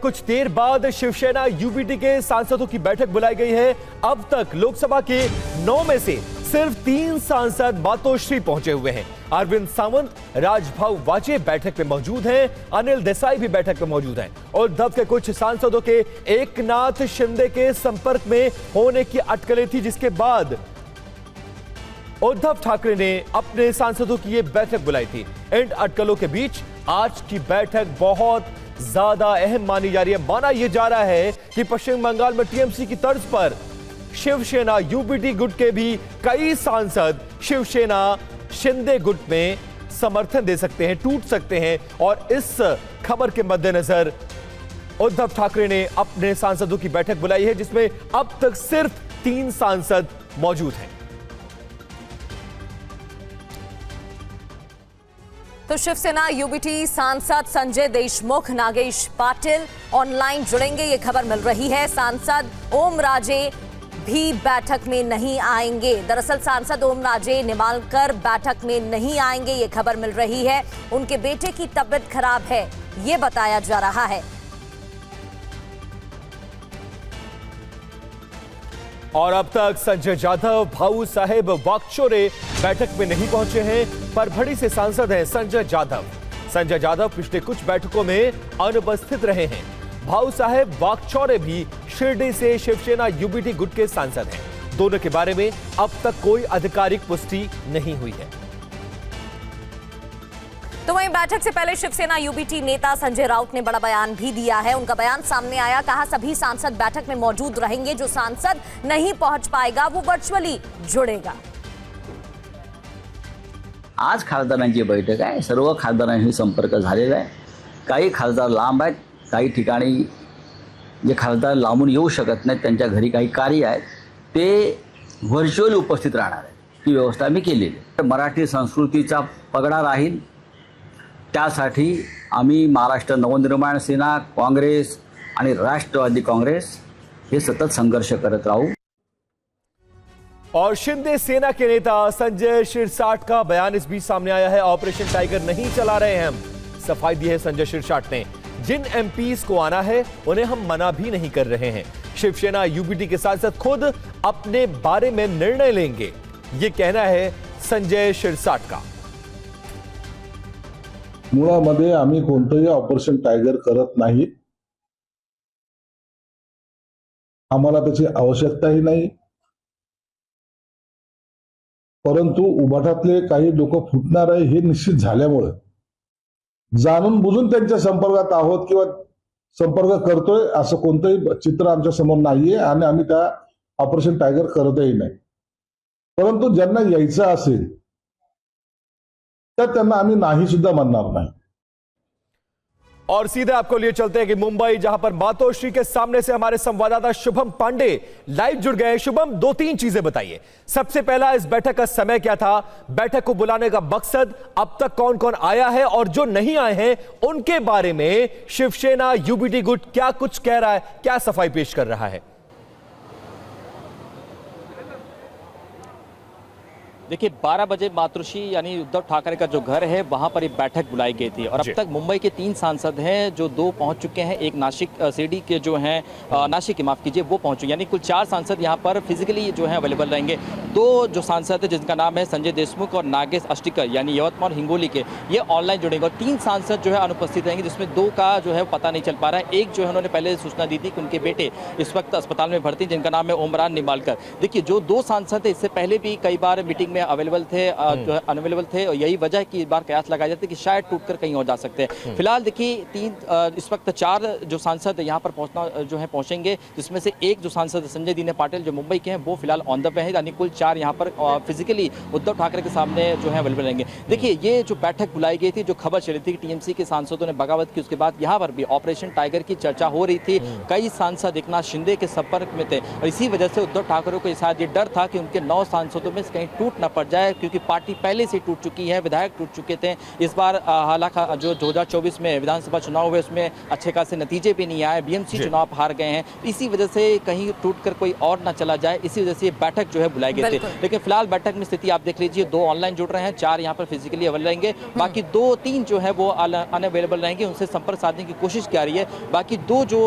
कुछ देर बाद शिवसेना यूबीटी के सांसदों की बैठक बुलाई गई है। अब तक लोकसभा के 9 में से सिर्फ 3 सांसद मातोश्री पहुंचे हुए हैं। अरविंद सावंत, राजभाऊ वाजे बैठक में मौजूद हैं, अनिल देसाई भी बैठक में मौजूद हैं। उद्धव के कुछ सांसदों के एकनाथ शिंदे के संपर्क में होने की अटकलें थी, जिसके बाद उद्धव ठाकरे ने अपने सांसदों की यह बैठक बुलाई थी। इन अटकलों के बीच आज की बैठक बहुत ज्यादा अहम मानी जा रही है। माना यह जा रहा है कि पश्चिम बंगाल में टीएमसी की तर्ज पर शिवसेना यूबीटी गुट के भी कई सांसद शिवसेना शिंदे गुट में समर्थन दे सकते हैं, टूट सकते हैं। और इस खबर के मद्देनजर उद्धव ठाकरे ने अपने सांसदों की बैठक बुलाई है, जिसमें अब तक सिर्फ 3 सांसद मौजूद हैं। तो शिवसेना यूबीटी सांसद संजय देशमुख, नागेश पाटिल ऑनलाइन जुड़ेंगे, ये खबर मिल रही है। सांसद ओम राजे भी बैठक में नहीं आएंगे। दरअसल सांसद ओम राजे निमालकर बैठक में नहीं आएंगे, ये खबर मिल रही है। उनके बेटे की तबीयत खराब है, ये बताया जा रहा है। और अब तक संजय जाधव, भाऊ साहेब वाकचौरे बैठक में नहीं पहुंचे हैं। परभणी से सांसद हैं संजय जाधव। संजय जाधव पिछले कुछ बैठकों में अनुपस्थित रहे हैं। भाऊ साहेब वाकचौरे भी शिरडी से शिवसेना यूबीटी गुट के सांसद हैं। दोनों के बारे में अब तक कोई आधिकारिक पुष्टि नहीं हुई है। तो वहीं बैठक से पहले शिवसेना यूबीटी नेता संजय राउत ने बड़ा बयान भी दिया है। उनका बयान सामने आया, कहा सभी सांसद बैठक में मौजूद रहेंगे, जो सांसद नहीं पहुंच पाएगा वो वर्चुअली जुड़ेगा। आज खासदारांची बैठक आहे, सर्व खासदारांशी संपर्क झालेला आहे। काही खासदार लांब आहेत, काही ठिकाणी जे खासदार लांबून येऊ शकत नाहीत, त्यांच्या घरी काही कार्य आहेत, ते व्हर्च्युअली उपस्थित राहणार आहेत। ती व्यवस्था मी केलेली आहे। मराठी संस्कृतीचा पगडा राहील, त्यासाठी आम्ही महाराष्ट्र नवनिर्माण सेना, काँग्रेस आणि राष्ट्रवादी काँग्रेस हे सतत संघर्ष करत राहू। और शिंदे सेना के नेता संजय शिरसाट का बयान इस बीच सामने आया है। ऑपरेशन टाइगर नहीं चला रहे हैं हम, सफाई दी है संजय शिरसाट ने। जिन एमपीज को आना है उन्हें हम मना भी नहीं कर रहे हैं। शिवसेना यूबीटी के सांसद खुद अपने बारे में निर्णय लेंगे, ये कहना है संजय शिरसाट का। मुळामध्ये आम्ही कोणतंही ऑपरेशन टायगर करत नाही, आम्हाला त्याची आवश्यकताही नाही। परंतु उभाटातले काही लोक फुटणार आहे हे निश्चित झाल्यामुळे जाणून बुजून त्यांच्या संपर्कात आहोत किंवा संपर्क करतोय असं कोणतंही चित्र आमच्या समोर नाहीये आणि आम्ही त्या ऑपरेशन टायगर करतही नाही। परंतु ज्यांना यायचं असेल तर त्यांना आम्ही नाही सुद्धा म्हणणार नाही। और सीधे आपको लिए चलते हैं कि मुंबई, जहां पर मातोश्री के सामने से हमारे संवाददाता शुभम पांडे लाइव जुड़ गए। शुभम, 2-3 चीजें बताइए। सबसे पहला, इस बैठक का समय क्या था, बैठक को बुलाने का मकसद, अब तक कौन कौन आया है और जो नहीं आए हैं उनके बारे में शिवसेना यूबीटी गुट क्या कुछ कह रहा है, क्या सफाई पेश कर रहा है? देखिए 12 बजे मातोश्री यानी उद्धव ठाकरे का जो घर है वहां पर एक बैठक बुलाई गई थी और अब तक मुंबई के 3 सांसद हैं, जो 2 पहुंच चुके हैं। एक नासिक शिरडी के जो हैं नासिक के माफ कीजिए वो पहुंच चुके, यानी कुल 4 सांसद यहां पर फिजिकली जो है अवेलेबल रहेंगे। 2 जो सांसद है जिनका नाम है संजय देशमुख और नागेश अस्टिकर यानी यवतमाल और हिंगोली के, ये ऑनलाइन जुड़ेंगे। और 3 सांसद जो है अनुपस्थित रहेंगे, जिसमें 2 का जो है पता नहीं चल पा रहा है। एक जो है उन्होंने पहले सूचना दी थी कि उनके बेटे इस वक्त अस्पताल में भर्ती, जिनका नाम है ओमरान निमालकर। देखिए जो 2 सांसद है इससे पहले भी कई बार मीटिंग में अवेलेबल थे, जो है अनअवेलेबल थे, और यही वजह है कि इस बार कयास लगाया जाता है कि शायद टूटकर कहीं और जा सकते हैं। फिलहाल देखिए 3 इस वक्त 4 जो सांसद यहाँ पर पहुंचना जो है पहुंचेंगे, जिसमें से एक जो सांसद संजय दीने पाटिल जो मुंबई के हैं वो फिलहाल ऑन द वे है, यानी कुल 4 यहाँ पर फिजिकली उद्धव ठाकरे के सामने जो है अवेलेबल रहेंगे। देखिए ये जो बैठक बुलाई गई थी, जो खबर चली थी कि टीएमसी के सांसदों ने बगावत की, उसके बाद यहाँ पर भी ऑपरेशन टाइगर की चर्चा हो रही थी। कई सांसद एकनाथ शिंदे के संपर्क में थे और इसी वजह से उद्धव ठाकरे को शायद ये डर था कि उनके 9 सांसदों में कहीं टूट न पड़ जाए, क्योंकि पार्टी पहले से टूट चुकी है, विधायक टूट चुके थे। इस बार हालांकि जो 2024 में विधानसभा चुनाव हुए उसमें अच्छे खासे नतीजे भी नहीं आए, बीएमसी चुनाव हार गए हैं। इसी वजह से कहीं टूटकर कोई और ना चला जाए, इसी वजह से ये बैठक जो है बुलाई गई थी। लेकिन फिलहाल बैठक में स्थिति आप देख लीजिए, 2 ऑनलाइन जुड़ रहे हैं, 4 यहाँ पर फिजिकली अवेलेबल रहेंगे, बाकी 2-3 जो है वो अनअवेलेबल रहेंगे, उनसे संपर्क साधने की कोशिश की जा रही है। बाकी 2 जो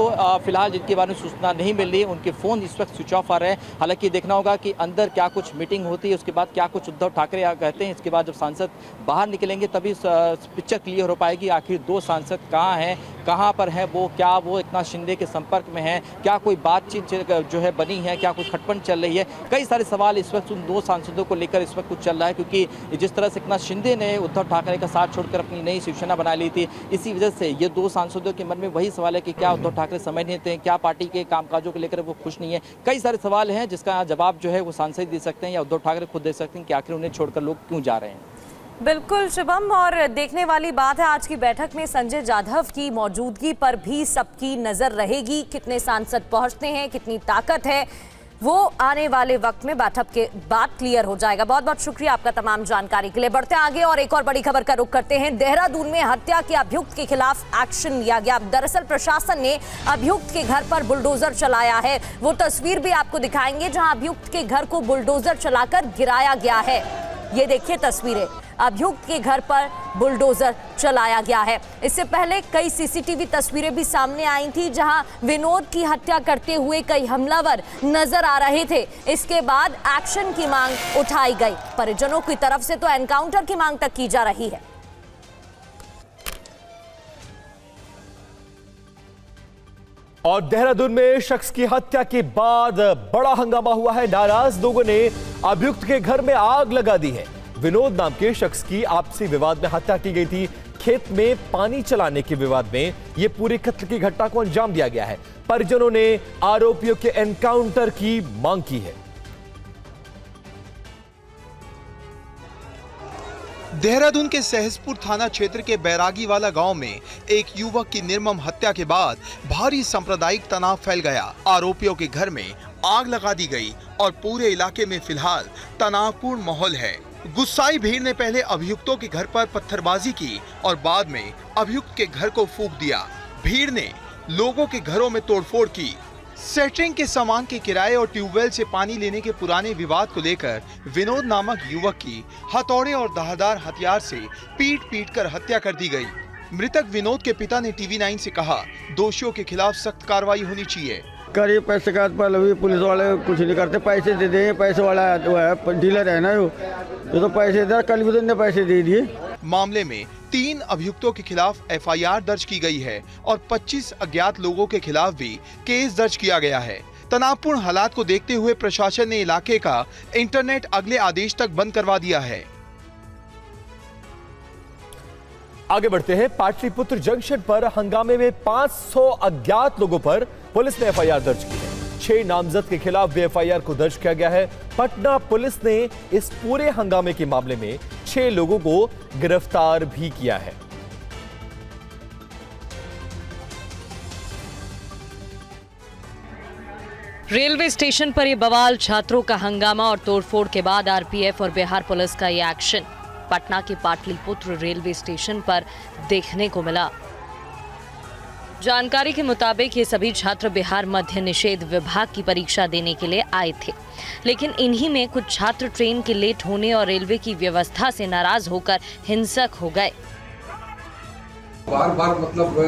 फिलहाल जिनके बारे में सूचना नहीं मिल रही है, उनके फोन इस वक्त स्विच ऑफ आ रहे हैं। हालांकि देखना होगा कि अंदर क्या कुछ मीटिंग होती है, उसके बाद क्या कुछ उद्धव ठाकरे कहते हैं, इसके बाद जब सांसद बाहर निकलेंगे तभी पिक्चर क्लियर हो पाएगी आखिर 2 सांसद कहाँ हैं, कहाँ पर हैं वो, क्या वो एकनाथ शिंदे के संपर्क में हैं, क्या कोई बातचीत जो है बनी है, क्या कुछ खटपट चल रही है। कई सारे सवाल इस वक्त उन 2 सांसदों को लेकर इस वक्त कुछ चल रहा है, क्योंकि जिस तरह से एकनाथ शिंदे ने उद्धव ठाकरे का साथ छोड़कर अपनी नई शिवसेना बना ली थी, इसी वजह से ये 2 सांसदों के मन में वही सवाल है कि क्या उद्धव ठाकरे समझ नहीं थे, क्या पार्टी के कामकाजों को लेकर वो खुश नहीं है। कई सारे सवाल हैं जिसका जवाब जो है वो सांसद दे सकते हैं या उद्धव ठाकरे खुद दे सकते हैं कि आखिर उन्हें छोड़कर लोग क्यों जा रहे हैं। बिल्कुल शुभम, और देखने वाली बात है आज की बैठक में संजय जाधव की मौजूदगी पर भी सबकी नजर रहेगी। कितने सांसद पहुंचते हैं, कितनी ताकत है, वो आने वाले वक्त में बैठक के बाद क्लियर हो जाएगा। बहुत बहुत शुक्रिया आपका तमाम जानकारी के लिए। बढ़ते आगे और एक और बड़ी खबर का रुख करते हैं। देहरादून में हत्या के अभियुक्त के खिलाफ एक्शन लिया गया। दरअसल प्रशासन ने अभियुक्त के घर पर बुलडोजर चलाया है। वो तस्वीर भी आपको दिखाएंगे जहां अभियुक्त के घर को बुलडोजर चलाकर गिराया गया है। ये देखिए तस्वीरें, अभियुक्त के घर पर बुलडोजर चलाया गया है। इससे पहले कई सीसीटीवी तस्वीरें भी सामने आई थी जहां विनोद की हत्या करते हुए कई हमलावर नजर आ रहे थे। इसके बाद एक्शन की मांग उठाई गई। परिजनों की तरफ से तो एनकाउंटर की मांग तक की जा रही है। और देहरादून में शख्स की हत्या के बाद बड़ा हंगामा हुआ है। नाराज लोगों ने अभियुक्त के घर में आग लगा दी है। विनोद नाम के शख्स की आपसी विवाद में हत्या की गई थी। खेत में पानी चलाने के विवाद में यह पूरे कत्ल की घटना को अंजाम दिया गया है। परिजनों ने आरोपियों के एनकाउंटर की मांग की है। देहरादून के सहसपुर थाना क्षेत्र के बैरागीवाला गांव में एक युवक की निर्मम हत्या के बाद भारी सांप्रदायिक तनाव फैल गया। आरोपियों के घर में आग लगा दी गई और पूरे इलाके में फिलहाल तनावपूर्ण माहौल है। गुस्साई भीड़ ने पहले अभियुक्तों के घर पर पत्थरबाजी की और बाद में अभियुक्त के घर को फूंक दिया। भीड़ ने लोगों के घरों में तोड़फोड़ की। सेटरिंग के सामान के किराए और ट्यूबवेल से पानी लेने के पुराने विवाद को लेकर विनोद नामक युवक की हथौड़े और धारदार हथियार से पीट कर हत्या कर दी गई। मृतक विनोद के पिता ने टीवी9 से कहा, दोषियों के खिलाफ सख्त कार्रवाई होनी चाहिए। करीब पैसे का अभी पुलिस वाले कुछ नहीं करते, पैसे दे देंगे। पैसे वाला वो है, डीलर है ना, वो तो पैसे दे, कल भी ने पैसे दे दिए। मामले में 3 अभियुक्तों के खिलाफ FIR दर्ज की गई है और 25 अज्ञात लोगों के खिलाफ भी केस दर्ज किया गया है। तनावपूर्ण हालात को देखते हुए प्रशासन ने इलाके का इंटरनेट अगले आदेश तक बंद करवा दिया है। आगे बढ़ते हैं। पाटलिपुत्र जंक्शन पर हंगामे में 500 अज्ञात लोगों पर पुलिस ने FIR दर्ज की है। 6 नामजद के खिलाफ भी FIR को दर्ज किया गया है। पटना पुलिस ने इस पूरे हंगामे के मामले में 6 लोगों को गिरफ्तार भी किया है। रेलवे स्टेशन पर यह बवाल, छात्रों का हंगामा और तोड़फोड़ के बाद RPF और बिहार पुलिस का यह एक्शन पटना के पाटलिपुत्र रेलवे स्टेशन पर देखने को मिला। जानकारी के मुताबिक ये सभी छात्र बिहार मध्य निषेध विभाग की परीक्षा देने के लिए आए थे, लेकिन इन्हीं में कुछ छात्र ट्रेन के लेट होने और रेलवे की व्यवस्था से नाराज होकर हिंसक हो गए। बार मतलब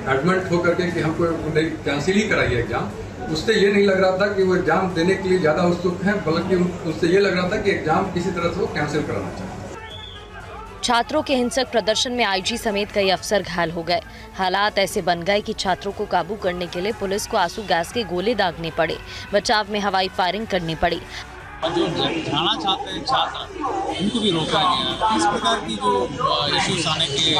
एडमेंट होकर के कि हमको कैंसिल ही कराइए एग्जाम, उससे ये नहीं लग रहा था कि वो एग्जाम देने के लिए ज़्यादा उत्सुक हैं, बल्कि उससे ये लग रहा था कि एग्जाम किसी तरह से वो कैंसिल कराना चाहिए। छात्रों के हिंसक प्रदर्शन में IG समेत कई अफसर घायल हो गए। हालात ऐसे बन गए कि छात्रों को काबू करने के लिए पुलिस को आंसू गैस के गोले दागने पड़े, बचाव में हवाई फायरिंग करनी पड़ी। जो जाना चाहते हैं छात्र, उनको भी रोका गया। इस प्रकार की जो इश्यूज आने के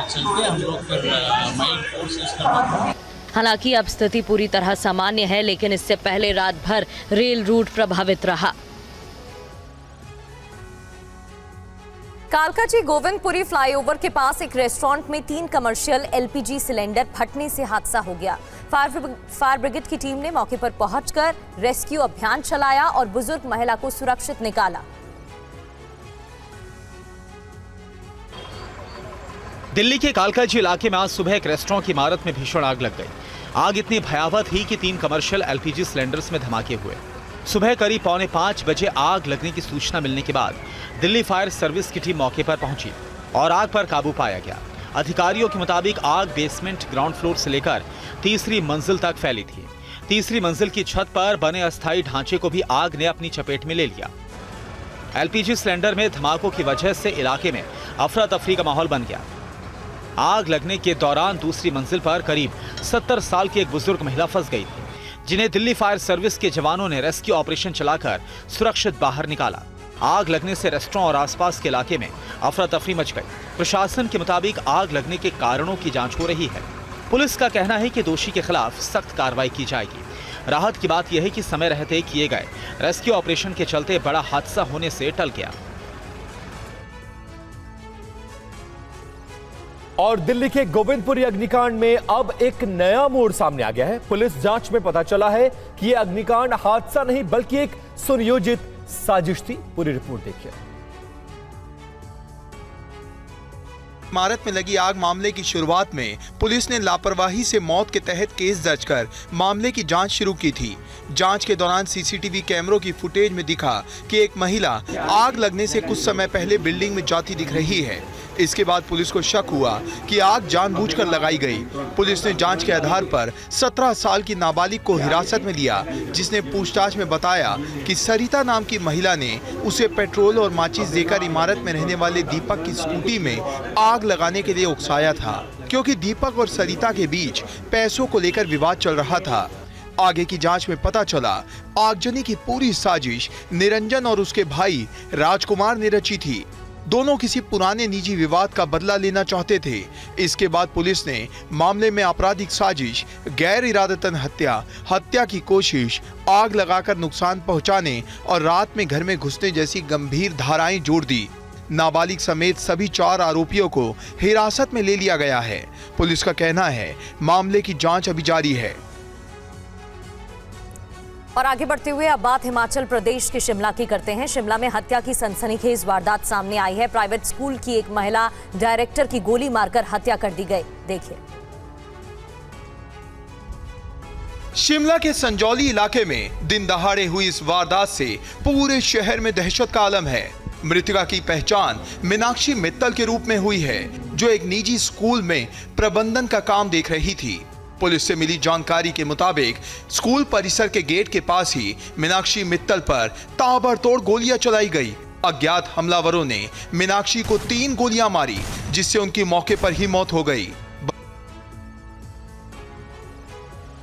चलते हम लोग फिर माइंड फोर्सेस करना। हालांकि अब स्थिति पूरी तरह सामान्य है, लेकिन इससे पहले रात भर रेल रूट प्रभावित रहा। कालकाजी गोविंदपुरी फ्लाईओवर के पास एक रेस्टोरेंट में 3 कमर्शियल LPG सिलेंडर फटने से हादसा हो गया। फायर ब्रिगेड की टीम ने मौके पर पहुंचकर रेस्क्यू अभियान चलाया और बुजुर्ग महिला को सुरक्षित निकाला। दिल्ली के कालकाजी इलाके में आज सुबह एक रेस्टोरेंट की इमारत में भीषण आग लग गई। आग इतनी भयावह थी कि 3 कमर्शियल एलपीजी सिलेंडर्स में धमाके हुए। सुबह करीब 4:45 बजे आग लगने की सूचना मिलने के बाद दिल्ली फायर सर्विस की टीम मौके पर पहुंची और आग पर काबू पाया गया। अधिकारियों के मुताबिक आग बेसमेंट ग्राउंड फ्लोर से लेकर तीसरी मंजिल तक फैली थी। तीसरी मंजिल की छत पर बने अस्थायी ढांचे को भी आग ने अपनी चपेट में ले लिया। एलपीजी सिलेंडर में धमाकों की वजह से इलाके में अफरा तफरी का माहौल बन गया। आग लगने के दौरान दूसरी मंजिल पर करीब 70 साल की एक बुजुर्ग महिला फंस गई थी, जिन्हें दिल्ली फायर सर्विस के जवानों ने रेस्क्यू ऑपरेशन चलाकर सुरक्षित बाहर निकाला। आग लगने से रेस्टोरेंट और आसपास के इलाके में अफरा तफरी मच गई। प्रशासन के मुताबिक आग लगने के कारणों की जांच हो रही है। पुलिस का कहना है कि दोषी के खिलाफ सख्त कार्रवाई की जाएगी। राहत की बात यह है कि समय रहते किए गए रेस्क्यू ऑपरेशन के चलते बड़ा हादसा होने से टल गया। और दिल्ली के गोविंदपुरी अग्निकांड में अब एक नया मोड़ सामने आ गया है। पुलिस जांच में पता चला है कि यह अग्निकांड हादसा नहीं बल्कि एक सुनियोजित साजिश थी। पूरी रिपोर्ट देखिए। इमारत में लगी आग मामले की शुरुआत में पुलिस ने लापरवाही से मौत के तहत केस दर्ज कर मामले की जांच शुरू की थी। जांच के दौरान सीसीटीवी कैमरों की फुटेज में दिखा कि एक महिला आग लगने से कुछ समय पहले बिल्डिंग में जाती दिख रही है। इसके बाद पुलिस को शक हुआ कि आग जानबूझकर लगाई गई। पुलिस ने जांच के आधार पर 17 साल की नाबालिग को हिरासत में लिया, जिसने पूछताछ में बताया कि सरिता नाम की महिला ने उसे पेट्रोल और माचिस देकर इमारत में रहने वाले दीपक की स्कूटी में आग लगाने के लिए उकसाया था, क्योंकि दीपक और सरिता के बीच पैसों को लेकर विवाद चल रहा था। आगे की जांच में पता चला आगजनी की पूरी साजिश निरंजन और उसके भाई राजकुमार ने रची थी। दोनों किसी पुराने निजी विवाद का बदला लेना चाहते थे। इसके बाद पुलिस ने मामले में आपराधिक साजिश, गैर इरादतन हत्या, हत्या की कोशिश, आग लगाकर नुकसान पहुंचाने और रात में घर में घुसने जैसी गंभीर धाराएं जोड़ दी। नाबालिग समेत सभी 4 आरोपियों को हिरासत में ले लिया गया है। पुलिस का कहना है मामले की जांच अभी जारी है। और आगे बढ़ते हुए अब बात हिमाचल प्रदेश के शिमला की करते हैं। शिमला में हत्या की सनसनीखेज वारदात सामने आई है। प्राइवेट स्कूल की एक महिला डायरेक्टर की गोली मारकर हत्या कर दी गई। देखिए। शिमला के संजौली इलाके में दिन दहाड़े हुई इस वारदात से पूरे शहर में दहशत का आलम है। मृतका की पहचान मीनाक्षी मित्तल के रूप में हुई है, जो एक निजी स्कूल में प्रबंधन का काम देख रही थी। पुलिस से मिली जानकारी के मुताबिक स्कूल परिसर के गेट के पास ही मीनाक्षी मित्तल पर ताबड़तोड़ गोलियां चलाई गई। अज्ञात हमलावरों ने मीनाक्षी को 3 गोलियां मारी, जिससे उनकी मौके पर ही मौत हो गई।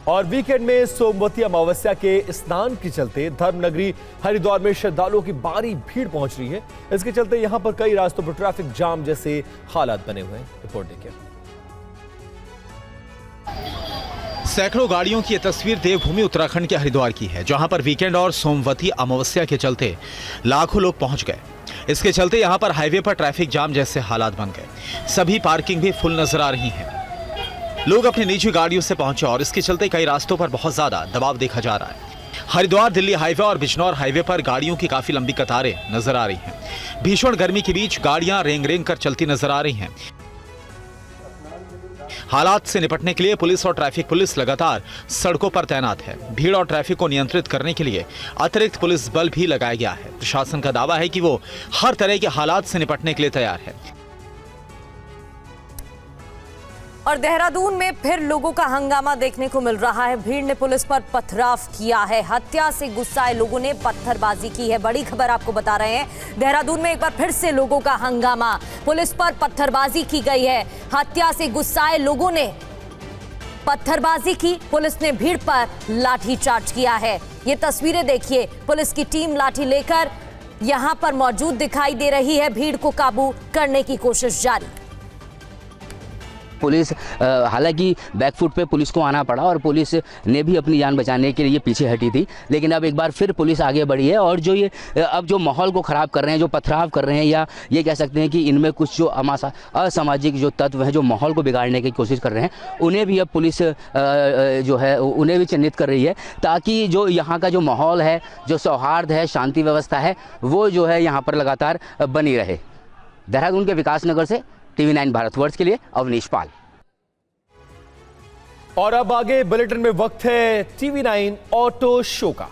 और वीकेंड में सोमवती अमावस्या के स्नान के चलते धर्मनगरी हरिद्वार में श्रद्धालुओं की भारी भीड़ पहुंच रही है। इसके चलते यहां पर कई रास्तों पर ट्रैफिक जाम जैसे हालात बने हुए हैं। रिपोर्ट देखिए। सैकड़ों गाड़ियों की यह तस्वीर देवभूमि उत्तराखंड के हरिद्वार की है, जहां पर वीकेंड और सोमवती अमावस्या के चलते लाखों लोग पहुंच गए। इसके चलते यहां पर हाईवे पर ट्रैफिक जाम जैसे हालात बन गए। सभी पार्किंग भी फुल नजर आ रही हैं। लोग अपनी निजी गाड़ियों से पहुंचे और इसके चलते कई रास्तों पर बहुत ज्यादा दबाव देखा जा रहा है। हरिद्वार दिल्ली हाईवे और बिजनौर हाईवे पर गाड़ियों की काफी लंबी कतारें नजर आ रही हैं। भीषण गर्मी के बीच गाड़ियां रेंग रेंग कर चलती नजर आ रही हैं। हालात से निपटने के लिए पुलिस और ट्रैफिक पुलिस लगातार सड़कों पर तैनात है। भीड़ और ट्रैफिक को नियंत्रित करने के लिए अतिरिक्त पुलिस बल भी लगाया गया है। प्रशासन का दावा है कि वो हर तरह के हालात से निपटने के लिए तैयार है। और देहरादून में फिर लोगों का हंगामा देखने को मिल रहा है। भीड़ ने पुलिस पर पथराव किया है। हत्या से गुस्साए लोगों ने पत्थरबाजी की है। बड़ी खबर आपको बता रहे हैं। देहरादून में एक बार फिर से लोगों का हंगामा, पुलिस पर पत्थरबाजी की गई है। हत्या से गुस्साए लोगों ने पत्थरबाजी की। पुलिस ने भीड़ पर लाठीचार्ज किया है। ये तस्वीरें देखिए। पुलिस की टीम लाठी लेकर यहां पर मौजूद दिखाई दे रही है। भीड़ को काबू करने की कोशिश जारी। पुलिस हालांकि बैकफुट पे पुलिस को आना पड़ा और पुलिस ने भी अपनी जान बचाने के लिए पीछे हटी थी, लेकिन अब एक बार फिर पुलिस आगे बढ़ी है और जो ये अब जो माहौल को ख़राब कर रहे हैं, जो पथराव कर रहे हैं, या ये कह सकते हैं कि इनमें कुछ जो असामाजिक जो तत्व हैं जो माहौल को बिगाड़ने की कोशिश कर रहे हैं, उन्हें भी अब पुलिस जो है उन्हें भी चिन्हित कर रही है, ताकि जो यहाँ का जो माहौल है, जो सौहार्द है, शांति व्यवस्था है, वो जो है यहाँ पर लगातार बनी रहे। देहरादून के विकास नगर से TV9 भारतवर्ष के लिए अवनीश पाल। और अब आगे बुलेटिन में वक्त है TV9 ऑटो शो का।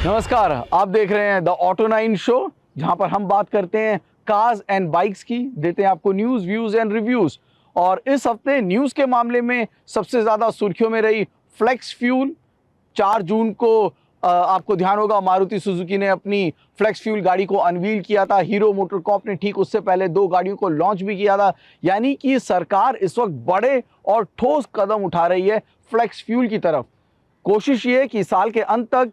नमस्कार, आप देख रहे हैं द ऑटो 9 शो, जहां पर हम बात करते हैं कार्स एंड बाइक्स की, देते हैं आपको न्यूज़, व्यूज़ एंड रिव्यूज़। और इस हफ्ते न्यूज़ के मामले में सबसे ज़्यादा सुर्खियों में रही फ्लेक्स फ्यूल। 4 जून को आपको ध्यान होगा मारुति सुजुकी ने अपनी फ्लेक्स फ्यूल गाड़ी को अनवील किया था। हीरो मोटरकॉर्प ने ठीक उससे पहले 2 गाड़ियों को लॉन्च भी किया था। यानी कि सरकार इस वक्त बड़े और ठोस कदम उठा रही है फ्लेक्स फ्यूल की तरफ। कोशिश ये है कि साल के अंत तक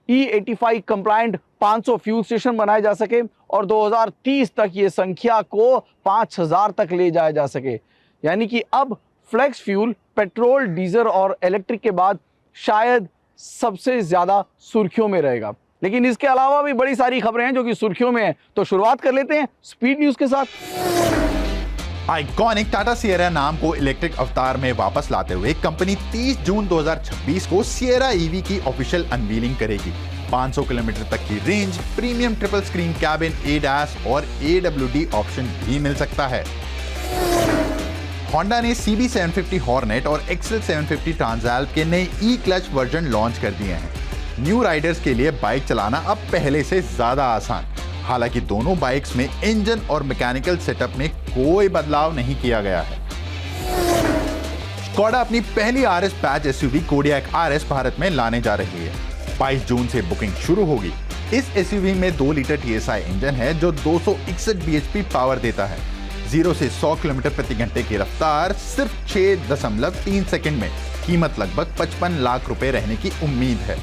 E85 कंप्लायंट 500 फ्यूल स्टेशन बनाए जा सके और 2030 तक ये संख्या को 5000 तक ले जाया जा सके। यानी कि अब फ्लेक्स फ्यूल पेट्रोल, डीजल और इलेक्ट्रिक के बाद शायद सबसे ज्यादा सुर्खियों में रहेगा। लेकिन इसके अलावा भी बड़ी सारी खबरें हैं जो कि सुर्खियों में हैं। तो शुरुआत कर लेते हैं स्पीड न्यूज के साथ। आइकॉनिक टाटा सिएरा नाम को इलेक्ट्रिक अवतार में वापस लाते हुए कंपनी 30 जून 2026 को सिएरा ईवी की ऑफिशियल अनवीलिंग करेगी। 500 किलोमीटर तक की range, premium triple screen cabin, ADAS और AWD ऑप्शन भी मिल सकता है। होंडा ने CB750 हॉर्नेट और XL 750 ट्रांसएल्व के नए E-क्लच वर्जन लॉन्च कर दिए हैं। न्यू राइडर्स के लिए बाइक चलाना अब पहले से ज्यादा आसान। हालांकि दोनों बाइक्स में इंजन और मैकेनिकल सेटअप में कोई बदलाव नहीं किया गया है। स्कोडा अपनी पहली RS batch SUV Kodiak RS Bharat में लाने जा रही है। 22 जून से बुकिंग शुरू होगी। इस SUV में 2 लीटर TSI इंजन है जो 261 bhp पावर देता है। 0 से 100 किलोमीटर प्रति घंटे की रफ्तार सिर्फ 6.3 सेकंड में। कीमत लगभग 55 लाख रुपए रहने की उम्मीद है।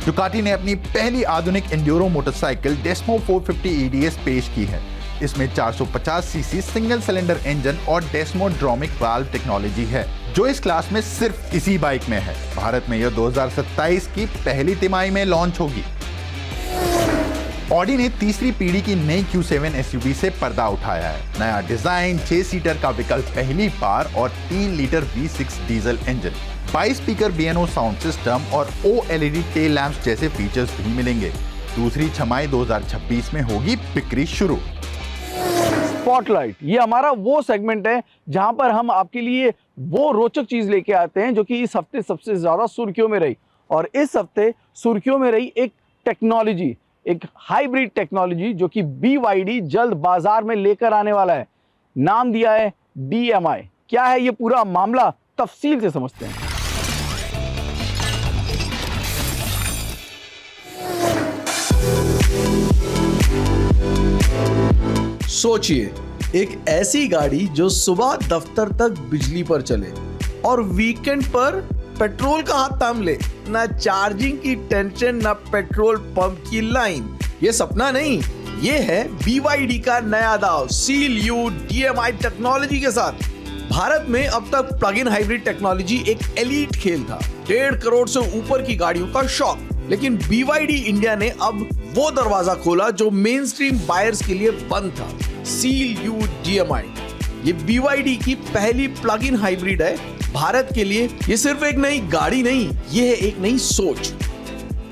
डुकाटी ने अपनी पहली आधुनिक एंड्योरो मोटरसाइकिल डेस्मो 450 EDS पेश की है। इसमें 450 सीसी सिंगल सिलेंडर इंजन और डेस्मोड्रोमिक वाल्व टेक्नोलॉजी है, जो इस क्लास में सिर्फ इसी बाइक में है। भारत में यह 2027 की पहली तिमाही में लॉन्च होगी। ऑडी ने तीसरी पीढ़ी की नई Q7 SUV से पर्दा उठाया है। नया डिजाइन, 6 सीटर का विकल्प पहली बार और 3 litre V6 diesel engine, 22 speaker B&O sound system और OLED टेल लैंप्स जैसे फीचर्स भी मिलेंगे। दूसरी छमाही 2026 में होगी बिक्री शुरू। स्पॉटलाइट, ये हमारा वो सेगमेंट है जहां पर हम आपके लिए वो रोचक चीज लेके आते हैं जो कि इस हफ्ते सबसे ज्यादा सुर्खियों में रही। और इस हफ्ते सुर्खियों में रही एक टेक्नोलॉजी, एक हाइब्रिड टेक्नोलॉजी जो कि BYD जल्द बाजार में लेकर आने वाला है। नाम दिया है DMI। क्या है ये पूरा मामला, तफसील से समझते हैं। सोचिए, एक ऐसी गाड़ी जो सुबह दफ्तर तक बिजली पर चले और वीकेंड पर पेट्रोल का हाथ थाम ले। ना चार्जिंग की टेंशन, ना पेट्रोल पंप की लाइन। ये सपना नहीं, ये है BYD का नया दाव CLU DMI टेक्नोलॉजी के साथ। भारत में अब तक प्लग इन हाइब्रिड टेक्नोलॉजी एक एलीट खेल था, 1.5 करोड़ से ऊपर की गाड़ियों का शौक। लेकिन BYD इंडिया ने अब वो दरवाजा खोला जो मेन स्ट्रीम बायर्स के लिए बंद था। CLU DMI, ये BYD की पहली प्लग इन हाइब्रिड है। भारत के लिए ये सिर्फ एक नई गाड़ी नहीं, ये है एक नई सोच।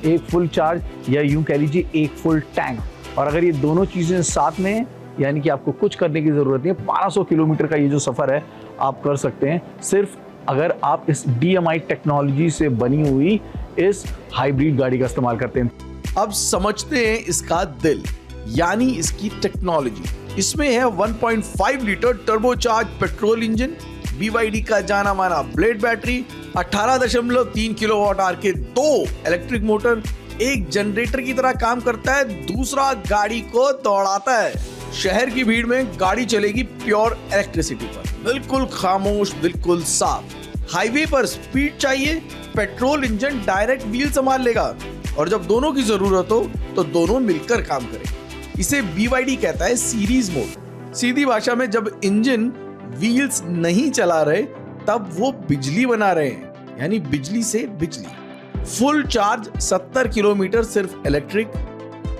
एक फुल चार्ज या यूं कह लीजिए एक फुल टैंक, और अगर ये दोनों चीजें साथ में हैं, यानी कि आपको कुछ करने की जरूरत नहीं है। 1200 किलोमीटर का ये जो सफर है आप कर सकते हैं सिर्फ अगर आप इस DMI टेक्नोलॉजी से बनी हुई इस हाइब्रिड गाड़ी का इस्तेमाल करते हैं। अब समझते हैं इसका दिल, यानी इसकी टेक्नोलॉजी। इसमें है 1.5 litre turbocharge petrol engine, BYD का जाना माना ब्लेड बैटरी, 18.3 किलोवाट आवर के 2 इलेक्ट्रिक मोटर, एक जनरेटर की तरह काम करता है, दूसरा गाड़ी को दौड़ाता है। शहर की भीड़ में गाड़ी चलेगी प्योर इलेक्ट्रिसिटी पर, बिल्कुल खामोश, बिल्कुल साफ। हाईवे पर स्पीड चाहिए, पेट्रोल इंजन डायरेक्ट व्हील संभाल लेगा, और जब दोनों की जरूरत हो तो दोनों मिलकर काम करें। इसे BYD कहता है सीरीज मोड। सीधी भाषा में जब इंजन व्हील्स नहीं चला रहे तब वो बिजली बना रहे हैं, यानी बिजली से बिजली। फुल चार्ज 70 किलोमीटर सिर्फ इलेक्ट्रिक,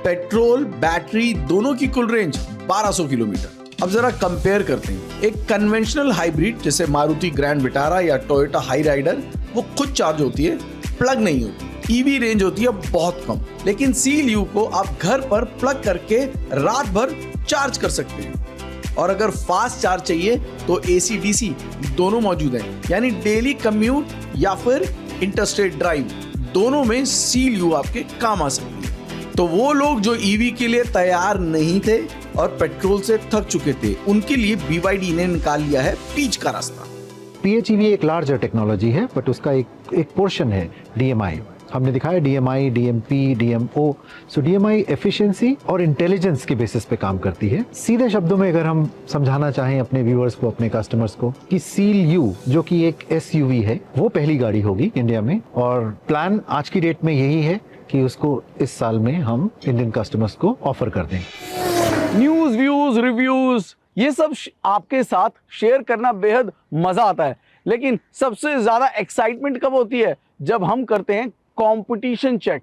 पेट्रोल बैटरी दोनों की कुल रेंज 1200 किलोमीटर। अब जरा कंपेयर करते हैं। एक कन्वेंशनल हाइब्रिड जैसे मारुति ग्रैंड विटारा या टोयोटा हाई राइडर, वो खुद चार्ज होती है, प्लग नहीं होती। ईवी रेंज होती है बहुत कम, लेकिन CLU को आप घर पर प्लग करके रात भर चार्ज कर सकते हैं। और अगर फास्ट चार्ज चाहिए तो AC DC दोनों मौजूद हैं, यानी डेली कम्यूट या फिर इंटरस्टेट ड्राइव, दोनों में CLU आपके काम आ सकती है। तो वो लोग जो EV के लिए तैयार नहीं थे और पेट्रोल से थक चुके थे, उनके लिए BYD ने निकाल लिया है बीच का रास्ता। PHEV एक लार्जर टेक्नोलॉजी है, बट उसका एक पोर्शन है DMI। हमने दिखाया DMI, DMP, DMO। सो DMI एफिशिएंसी और इंटेलिजेंस के बेसिस पे काम करती है। सीधे शब्दों में अगर हम समझाना चाहें अपने व्यूअर्स को, अपने कस्टमर्स को, कि CLU जो कि एक SUV है, वो पहली गाड़ी होगी इंडिया में, और प्लान आज की डेट में यही है कि उसको इस साल में हम इंडियन कस्टमर्स को ऑफर कर दें। न्यूज, व्यूज, रिव्यूज, ये सब आपके साथ शेयर करना बेहद मजा आता है, लेकिन सबसे ज्यादा एक्साइटमेंट कब होती है? जब हम करते हैं कंपटीशन चेक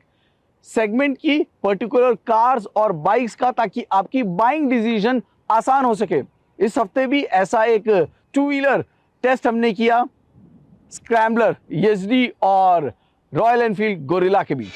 सेगमेंट की, पर्टिकुलर कार्स और बाइक्स का, ताकि आपकी बाइंग डिसीजन आसान हो सके। इस हफ्ते भी ऐसा एक 2 व्हीलर टेस्ट हमने किया स्क्रैम्बलर ESD और रॉयल एनफील्ड गोरिल्ला के बीच।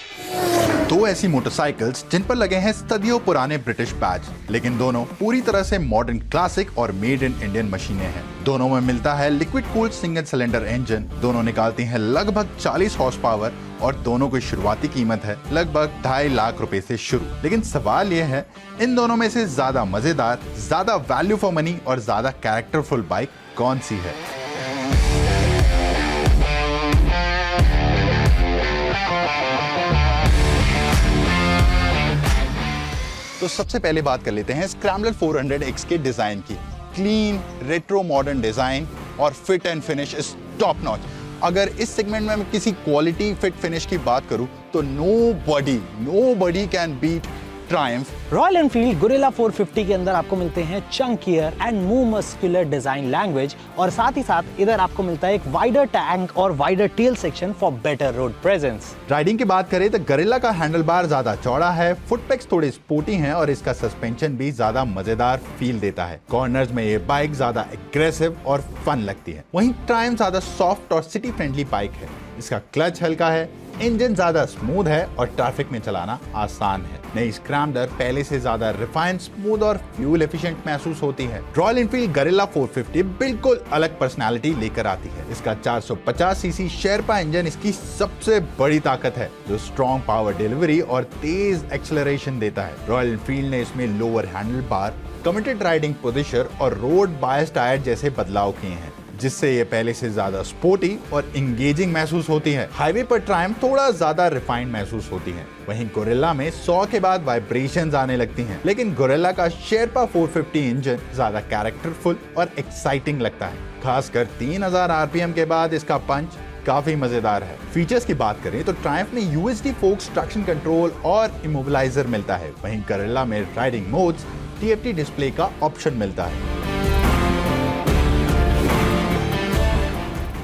दो ऐसी मोटरसाइकिल्स जिन पर लगे हैं सदियों पुराने ब्रिटिश बैज, लेकिन दोनों पूरी तरह से मॉडर्न क्लासिक और मेड इन इंडियन मशीनें हैं। दोनों में मिलता है liquid cooled single cylinder engine, दोनों निकालती हैं लगभग 40 हॉर्स पावर और दोनों की शुरुआती कीमत है लगभग 2.5 लाख रुपए से शुरू। लेकिन सवाल यह है, इन दोनों में से ज्यादा मजेदार, ज्यादा वैल्यू फॉर मनी और ज्यादा कैरेक्टरफुल बाइक कौन सी है? तो सबसे पहले बात कर लेते हैं स्क्रैम्बलर 400X के डिजाइन की। क्लीन, रेट्रो मॉडर्न डिजाइन और fit and finish is top notch. अगर इस सेगमेंट में मैं किसी क्वालिटी फिट फिनिश की बात करूं तो nobody can beat Triumph. Royal Enfield Gorilla 450 के अंदर आपको मिलते हैं chunkier and move muscular design language, और साथ ही साथ इधर आपको मिलता है एक वाइडर टैंक और wider tail section for better road presence. Riding की बात करें तो गोरिल्ला का हैंडल बार ज्यादा चौड़ा है, फुटपेक्स थोड़े स्पोर्टी हैं और इसका सस्पेंशन भी ज्यादा मजेदार फील देता है। कॉर्नर्स में ये बाइक ज्यादा एग्रेसिव और फन लगती है। वहीं ट्रायम्फ ज्यादा सॉफ्ट और सिटी फ्रेंडली बाइक है। इसका क्लच हल्का है, इंजन ज्यादा स्मूथ है और ट्रैफिक में चलाना आसान है। नई स्क्रैम्बलर पहले से ज्यादा रिफाइंड, स्मूथ और फ्यूल एफिशिएंट महसूस होती है। रॉयल एनफील्ड गोरिल्ला 450 बिल्कुल अलग पर्सनालिटी लेकर आती है। इसका 450 सीसी शेरपा इंजन इसकी सबसे बड़ी ताकत है, जो स्ट्रॉन्ग पावर डिलीवरी और तेज एक्सेलरेशन देता है। रॉयल एनफील्ड ने इसमें lower handle bar, committed riding position और रोड बायस टायर जैसे बदलाव किए हैं, जिससे ये पहले से ज्यादा स्पोर्टी और इंगेजिंग महसूस होती है। हाईवे पर ट्रायम्फ थोड़ा ज्यादा रिफाइंड महसूस होती है। वहीं गोरिल्ला में 100 के बाद वाइब्रेशंस आने लगती हैं, लेकिन गोरिल्ला का शेरपा 450 इंजन ज्यादा कैरेक्टरफुल और एक्साइटिंग लगता है। खासकर 3000 RPM के बाद इसका पंच काफी मजेदार है। फीचर्स की बात करें तो ट्रायम्फ में USD फोक्स ट्रैक्शन कंट्रोल और इमोबिलाइजर मिलता है। वहीं गोरिल्ला में राइडिंग मोड्स, TFT डिस्प्ले का ऑप्शन मिलता है।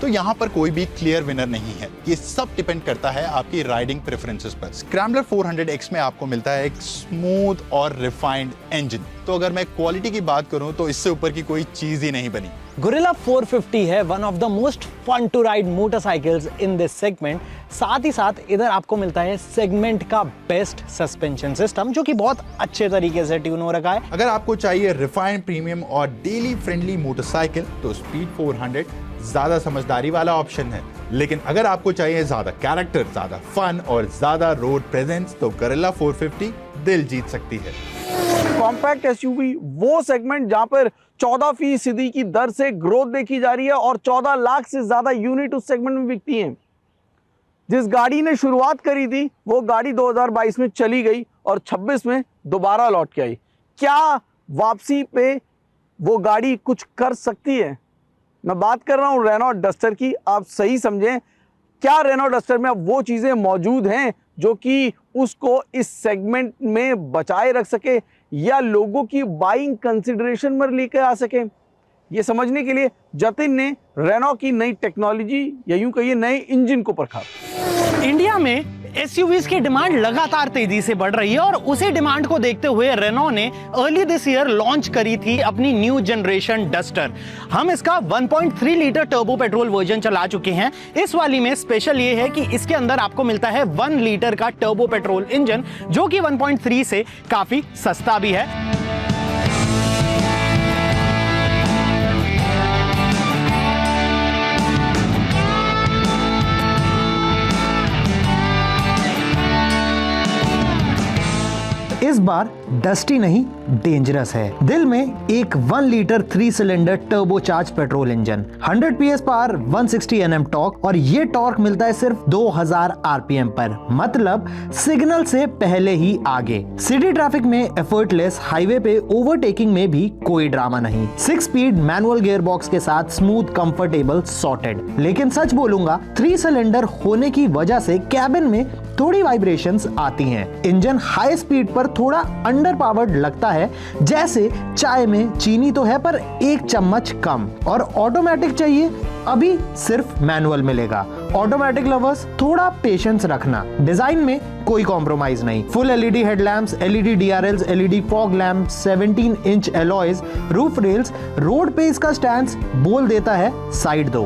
तो यहाँ पर कोई भी क्लियर विनर नहीं है, ये सब डिपेंड करता है आपकी राइडिंग प्रेफरेंसेस पर। स्क्रैम्बलर 400X में आपको मिलता है एक स्मूथ और रिफाइंड इंजन, तो अगर मैं क्वालिटी की बात करूं तो इससे ऊपर की कोई चीज ही नहीं बनी। गोरिल्ला 450 है one of the most fun to ride motorcycles in this segment. साथ ही साथ इधर आपको मिलता है सेगमेंट का बेस्ट सस्पेंशन सिस्टम, जो कि बहुत अच्छे तरीके से ट्यून हो रखा है। अगर आपको चाहिए रिफाइंड, प्रीमियम और डेली फ्रेंडली मोटरसाइकिल तो स्पीड 400 ज्यादा समझदारी वाला ऑप्शन है। लेकिन अगर आपको चाहिए ज्यादा कैरेक्टर, ज्यादा फन और ज्यादा रोड प्रेजेंस तो गोरिल्ला 450 दिल जीत सकती है। कॉम्पैक्ट SUV वो सेगमेंट जहां पर 14% की दर से ग्रोथ देखी जा रही है और 14 लाख से ज्यादा यूनिट उस सेगमेंट में बिकती हैं। जिस गाड़ी ने शुरुआत करी थी वो गाड़ी 2022 में चली गई और 26 में दोबारा लौट के आई। क्या वापसी पे वो गाड़ी कुछ कर सकती है? मैं बात कर रहा हूं रेनॉ डस्टर की। आप सही समझें, क्या रेनॉ डस्टर में अब वो चीजें मौजूद हैं जो कि उसको इस सेगमेंट में बचाए रख सके या लोगों की बाइंग कंसिडरेशन में लेकर आ सके? ये समझने के लिए जतिन ने रेनॉ की नई टेक्नोलॉजी या यूं कहिए नए इंजन को परखा। इंडिया में एसयूवीज की डिमांड लगातार तेजी से बढ़ रही है और उसी डिमांड को देखते हुए रेनॉ ने अर्ली दिस ईयर लॉन्च करी थी अपनी न्यू जनरेशन डस्टर। हम इसका 1.3 लीटर टर्बो पेट्रोल वर्जन चला चुके हैं। इस वाली में स्पेशल ये है कि इसके अंदर आपको मिलता है 1 लीटर का टर्बो पेट्रोल इंजन, जो कि 1.3 से काफी सस्ता भी है। इस बार डस्टी नहीं डेंजरस है। दिल में एक 1 litre 3 cylinder turbocharge petrol engine, 100 PS power, 160 Nm torque और ये टॉर्क मिलता है सिर्फ 2000 RPM पर, मतलब सिग्नल से पहले ही आगे। सिटी ट्रैफिक में एफर्टलेस, हाईवे पे ओवरटेकिंग में भी कोई ड्रामा नहीं। 6 स्पीड मैनुअल गियर बॉक्स के साथ स्मूथ, कंफर्टेबल, सॉर्टेड। लेकिन सच बोलूंगा, 3 सिलेंडर होने की वजह से कैबिन में थोड़ी वाइब्रेशंस आती हैं। इंजन हाई स्पीड पर थोड़ा अंडर पावर्ड लगता है, जैसे चाय में चीनी तो है पर 1 चम्मच कम। और ऑटोमेटिक चाहिए, अभी सिर्फ मैनुअल मिलेगा। ऑटोमेटिक लवर्स थोड़ा पेशेंस रखना। डिजाइन में कोई कॉम्प्रोमाइज नहीं। Full LED headlamps, LED DRLs, LED fog lamp, 17 inch alloys, roof rails. Road पे इसका स्टैंड बोल देता है साइड दो।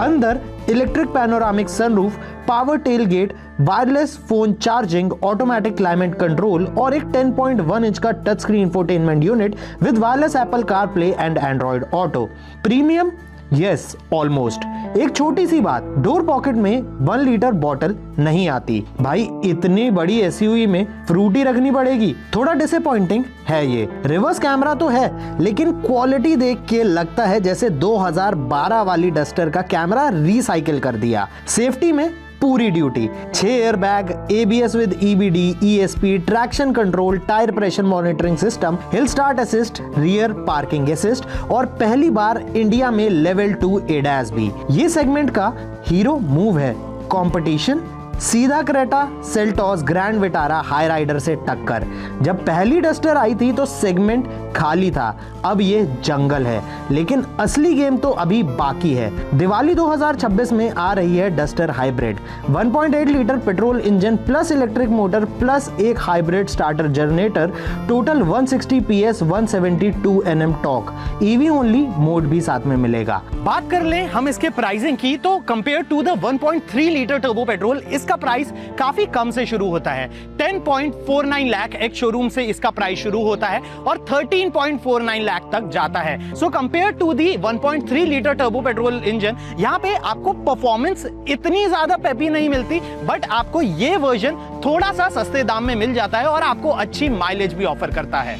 अंदर electric panoramic sunroof, power tailgate, wireless phone charging, automatic climate control और एक 10.1 इंच का touch screen infotainment unit with wireless Apple CarPlay and Android auto. Premium? Yes, almost. एक छोटी सी बात, डोर पॉकेट में 1 लीटर बॉटल नहीं आती। भाई इतनी बड़ी एसयूवी में फ्रूटी रखनी पड़ेगी, थोड़ा डिसअपॉइंटिंग है ये। रिवर्स कैमरा तो है, लेकिन क्वालिटी देख के लगता है जैसे 2012 वाली डस्टर का कैमरा रिसाइकिल कर दिया। सेफ्टी में पूरी duty, 6 air bag, ABS with EBD, ESP, traction control, tyre pressure monitoring system, hill start assist, rear parking assist और पहली बार इंडिया में लेवल 2 ADAS भी। ये सेगमेंट का हीरो मूव है। कंपटीशन? सीधा Creta, Seltos, Grand Vitara, Hyryder से टक्कर। जब पहली डस्टर आई थी तो सेगमेंट खाली था, अब ये जंगल है। लेकिन असली गेम तो अभी बाकी है। दिवाली 2026 में आ रही है Duster hybrid, 1.8 litre petrol engine plus electric motor plus एक hybrid starter generator, total 160 PS, 172 Nm torque. EV only mode भी साथ में मिलेगा। बात कर लें हम इसके प्राइसिंग की, तो compare to the 1.3 litre turbo petrol इसका प्राइस काफी कम से शुरू होता है। 10.49 लाख एक शोरूम से इसका प्राइस शुरू होता है और 13.49 लाख तक जाता है। So compare to the 1.3 litre turbo petrol engine, यहाँ पे आपको परफॉर्मेंस इतनी ज्यादा पेपी नहीं मिलती, बट आपको ये वर्जन थोड़ा सा सस्ते दाम में मिल जाता है और आपको अच्छी माइलेज भी ऑफर करता है।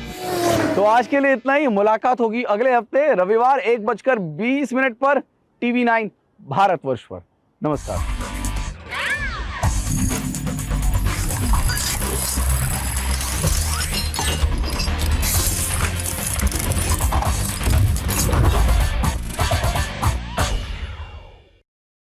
तो आज के लिए इतना ही। मुलाकात होगी अगले हफ्ते रविवार 1:20 पर TV9 भारतवर्ष पर। नमस्कार।